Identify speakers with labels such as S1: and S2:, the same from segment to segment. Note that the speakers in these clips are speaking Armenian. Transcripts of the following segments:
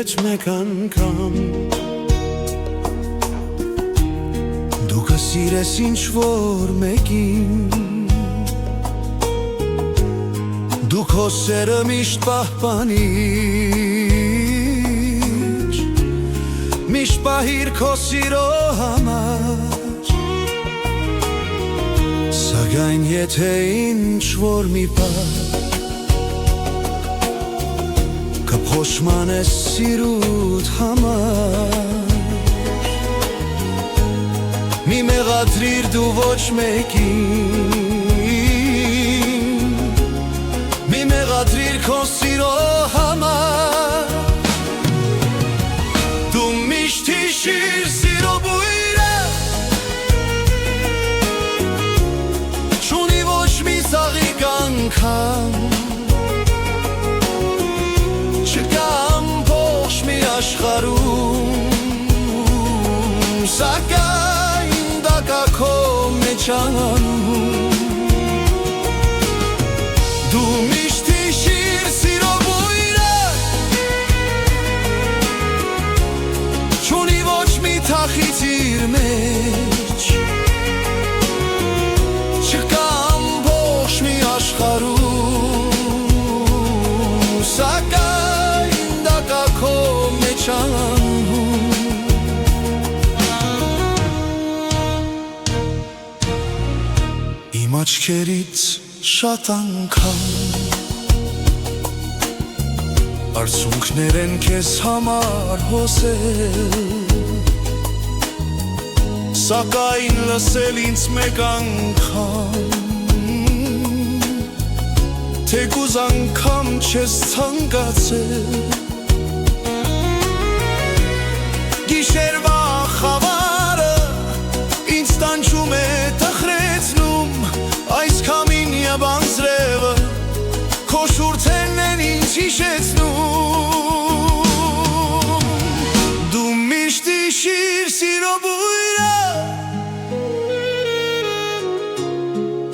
S1: մեջ մեկ անգամ Դու կսիրես ինչ-որ մեկին Դու քո սերը միշտ պահպանիր Միշտ պահիր քո սիրո համար Սակայն եթե ինչ-որ մի պահ Կփոշմանես սիրուդ համար Մի մեղադրիր դու ոչ մեկին Մի մեղադրիր քո սիրո համար Դու միշտ հիշիր սիրո բույրը Չունի ոչ մի ծաղիկ անգամ աշխարհում Սակայն դա կա քո մեջ անում Դու միշտ հիշիր սիրո բույրը Չունի ոչ մի թախիծ իր մեջ Չկա ամբողջ մի աշխարհում Սակայն դա կա քո Իմ աչքերից շատ անգամ Արցունքներ են քեզ համար հոսել Սակայն լսել ինձ մեկ անգամ Թեկուզ անգամ չես ցանկացել Գիշերվա խավարը ինձ տանջում է տխրեցնում Այս քամինյա բանձրևը քո շուրթերն են ինձ հիշեցնում Դու միշտ հիշիր սիրո բույրը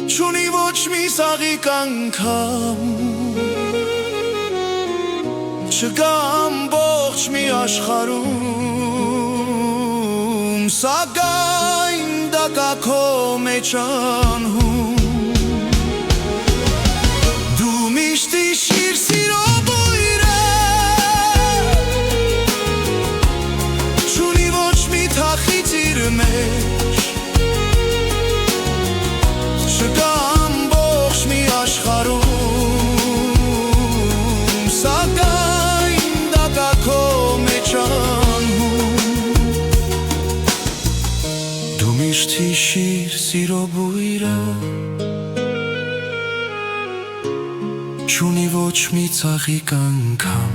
S1: Չունի ոչ մի ծաղիկ անգամ Չկա ամբողջ մի աշխարհում Սակայն դա կա քո մեջ անհում Դու միշտ հիշիր սիրո բույրը Չունի ոչ մի թախիծ իր մեջ Չկա ամբողջ մի աշխարհում Սակայն դա կա քո մեջ անհում Դու միշտ հիշիր սիրո բույրը Չունի ոչ մի ծաղիկ անգամ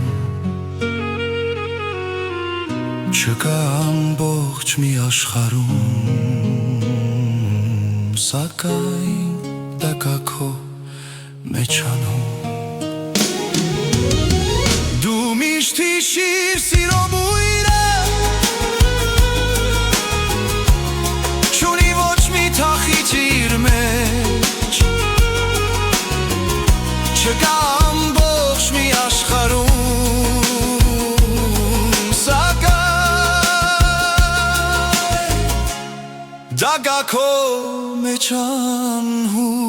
S1: Չկա ամբողջ մի աշխարհում Սակայն դա կա քո մեջ անհում Դու միշտ հիշիր սիրո բույրը Չունի ոչ մի թախիծ իր մեջ Չկա ամբողջ մի աշխարհում Սակայն դա կա քո մեջ անհում